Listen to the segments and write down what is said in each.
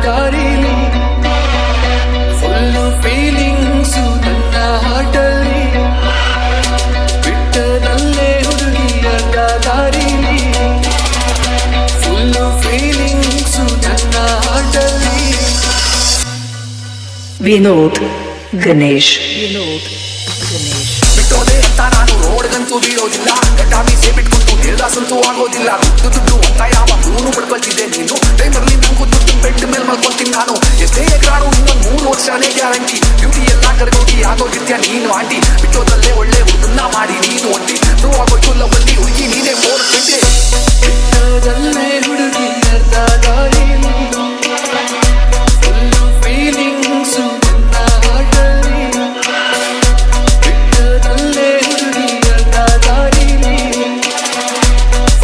ದಾರಿಲಿ full feelings ನನ್ನ ಹಾಟಲ್ಲಿ ಬಿಟ್ಟನಲ್ಲೇ ಹುಡುಗಿ ಅರ್ಧ ದಾರಿಲಿ ಫುಲ್ಲು ಫೀಲಿಂಗ್ಸು ನನ್ನ ಹಾಟಲ್ಲಿ. ವಿನೋದ್ ಗಣೇಶ್. ಬಿಟ್ಟೋದೆ ಅಂತ ನಾನು ರೋಡ್ಗಂತೂ ಬೀಳೋದಿಲ್ಲ. ಗಡ್ಡಾಮೀಸೆ ಬಿಟ್ಕೊಂಡು ನಿರ್ದಾಸಂತೂ ಆಗೋದಿಲ್ಲ. ದುಡ್ಡು ಅಂತ ಯಾವ ಹೂನು ಪಡ್ಕೊಳ್ತಿದ್ದೆ ನೀನು. ಟೈಮರ್ಲಿ ನಂಗೂ ದುಡ್ಡು ಬೆಡ್ ಮೇಲೆ ಮಲ್ಕೊಳ್ತೀನಿ ನಾನು. ಎಷ್ಟೇ ಎಗ್ರಾಡು ಇನ್ನೊಂದು 3 ವರ್ಷನೇ ಗ್ಯಾರಂಟಿ. ಬ್ಯೂಟಿ ಎಲ್ಲ ಕರ್ಗೋಗಿ ಆಗೋಗಿರ್ತೀಯ ನೀನು ಆಂಟಿ. ಬಿಟ್ಟೋದಲ್ಲೇ ಒಳ್ಳೆ ಹುಡುಗನ್ನ ಮಾಡಿ ನೀನು ಒಂಟಿ. ಪ್ರೂವ್ ಆಗೋಯ್ತು ಲವಲ್ಲಿ ಹುಡುಗಿ ನೀನೇ 420. ಬಿಟ್ಟೋದಲ್ಲೇ ಹುಡುಗಿ ಅರ್ಧ ದಾರಿಲಿ ಫುಲ್ಲು ಫೀಲಿಂಗ್ಸು ನನ್ನ ಹಾಟಲ್ಲಿ ಬಿಟ್ಟೋದಲ್ಲೇ ಹುಡುಗಿ ಅರ್ಧ ದಾರಿಲಿ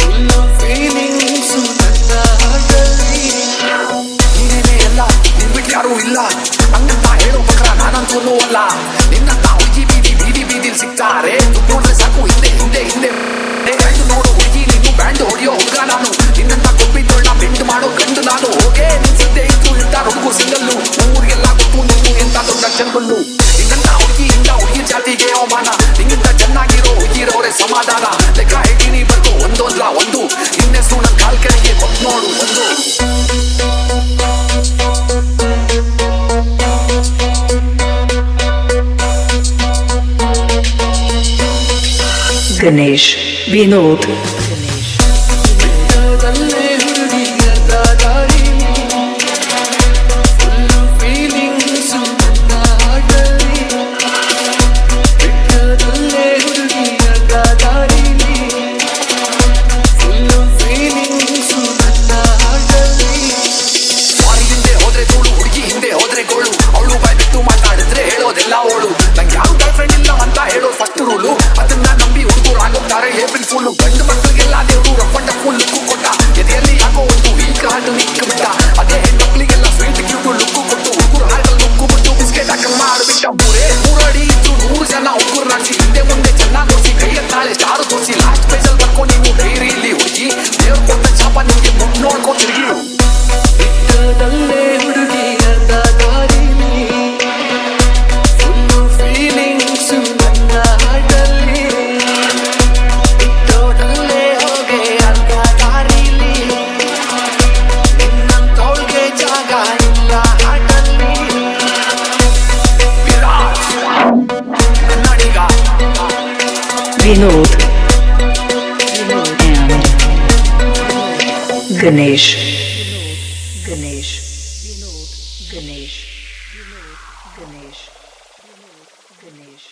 ಫುಲ್ಲು ಫೀಲಿಂಗ್ಸು ನನ್ನ ಹಾಟಲ್ಲಿ. ನೀನೇನೇ ಎಲ್ಲ ನಿನ್ ಬಿಟ್ಟು ಯಾರೂ ಇಲ್ಲ ಹಂಗಂತ ಹೇಳೋ ಪ್ರಕಾರ ನಾನಂತೂ ಅಲ್ಲ. ನಿನ್ನಂತ ಹುಡುಗಿ ಬೀದಿಲಿ ಸಿಗ್ತಾರೆ. ದುಡ್ಡು ನೋಡ್ರೆ ಸಾಕು ಹಿಂದೆ ಹಿಂದೆ ಹಿಂದೆ ಗಂಡು ನೋಡು ಹುಡುಗಿ ನೀನು ಬ್ಯಾಂಡ್ ಹೊಡೆಯೋ ಹುಡುಗ ನಾನು. ನಿನ್ನಂತ ಕೊಬ್ಬಿದ್ದೋಳ್ನ ಬೆಂಡ್ ಮಾಡೋ ಗಂಡು ನಾನು. ಹೋಗೇ ನಿನ್ ಸದ್ದೆ ಇತ್ತು ಇರ್ತಾರ ಹುಡುಗು ಸಿಂಗಲ್ಲು. ಊರಿಗೆಲ್ಲ ಗೊತ್ತು ನೀನು ಎಂತ ದೊಡ್ಡ ಚಂಗಲ್ಲು. ನಿನ್ನಂತ ಹುಡುಗಿಯಿಂದ ಹುಡುಗಿ ಜಾತಿಗೆ ಅವಮಾನ. ನಿನ್ನಿಂದ ಚೆನ್ನಾಗಿರೋ ಹುಡುಗಿರೋರೆ ಸಮಾಧಾನ. ಲೆಕ್ಕ ಹೇಳ್ತೀನಿ ಬಂದು ಒಂದೊಂದ್ಲ ಒಂದು. ಇನ್ನೆಷ್ಟು ನನ್ನ ಕಾಲ್ ಕೆಳಗೆ ಕೊಟ್ಟು ನೋಡು ಒಂದು. ಗಣೇಶ್. ವಿನೋದ್ ಬಿಟ್ಟದಲ್ಲೇ ಹುಡುಗಿ ಅರ್ಧ ದಾರಿಲಿ ಫುಲ್ಲು ಫೀಲಿಂಗ್ಸು ನನ್ನ ಹಾಟಲ್ಲಿ ಬಿಟ್ಟದಲ್ಲೇ ಹುಡುಗಿ ಅರ್ಧ ದಾರಿಲಿ ಫುಲ್ಲು ಫೀಲಿಂಗ್ಸು ನನ್ನ ಹಾಟಲ್ಲಿ. ಸಾರಿ ಹಿಂದೆ ಹೋದ್ರೆ ಧೂಳು ಹುಡುಗಿ ಹಿಂದೆ ಹೋದ್ರೆ ಗೋಳು. ಅವಳು ಬಾಯ್ ಬಿಟ್ಟು ಮಾತಾಡಿದ್ರೆ ಹೇಳೋದೆಲ್ಲ ಅವಳು. ನಂಗೆ ಯಾವ ಗರ್ಲ್ ಫ್ರೆಂಡ್ ಇಲ್ಲ ಅಂತ ಹೇಳೋ ಫಸ್ಟ್ ರೂಲು. ಅದನ್ನ ನಂಬಿ ಹುಡುಗರು ಆಗೋಗ್ತಾರೆ ಏಪ್ರಿಲ್ ಫುಲ್ಲು. ಗಂಡು ಮಕ್ಕಳಿಗೆಲ್ಲ ದೇವರು ರಪ್ಪಂಡ ಫುಲ್ ಲುಕ್ಕು ಕೊಟ್ಟ. ಎದೆಯಲ್ಲಿ ಯಾಕೋ ಒಂದು ವೀಕ್ ಹಾಡು ನಿಕ್ಕು ಬಿಟ್ಟ. ಅದೇ ಹೆಣ್ಮಕ್ಳಿಗೆಲ್ಲ ಸ್ವೀಟ್ ಕ್ಯೂಟು ಲುಕ್ಕು ಕೊಟ್ಟು ಹುಡುಗರು ಹಾಡಲ್ಲಿ ಲುಕ್ಕು ಬಿಟ್ಟು ಬಿಸ್ಕೆಟ್ ಹಾಕಲ್ ಮಾಡಿಬಿಟ್ಟ. ಮೂರಡಿ ಇತ್ತು 100 ಜನ ಹುಡುಗರು ನಾಡಿಸಿ ಹಿಂದೆ ಮುಂದೆ ಚೆನ್ನಾಗಿ ಓಡಿಸಿ ಕೈಯ ತಾಳೆ ಸ್ಟಾರು ತೋರಿಸಿ ಲಾಸ್ಟ್ ಪೇಜಲ್ಲಿ ಬರ್ಕೊಂಡು ನೀವು ಡೈರಿಯಲ್ಲಿ ಹುಡುಗಿ ದೇವ್ರು ಕೊಟ್ಟ ಚಾಪ ನಿಮಗೆ ಮುಟ್ಟು ನೋಡ್ಕೊಂಡು ತಿರುಗಿ. ಬಿಟ್ಟದಲ್ಲೇ ಹುಡುಗಿ ಅರ್ಧ ದಾರಿಲಿ ಫುಲ್ಲು ಫೀಲಿಂಗ್ಸು ನನ್ನ ಹಾಟಲ್ಲಿ ಬಿಟ್ಟೋದಲ್ಲೇ ಹೋಗೆ ಅರ್ಧ ದಾರಿಲಿ ನಿನ್ನಂತೋಳ್ಗೆ ಜಾಗ ಇಲ್ಲ ಹಾಟಲ್ಲಿ. ವಿರಾಟ್ ಕನ್ನಡಿಗ ವಿನೋದ್ and ಗಣೇಶ್. ಗಣೇಶ್. ಗಣೇಶ್. ಗಣೇಶ್. ಗಣೇಶ್.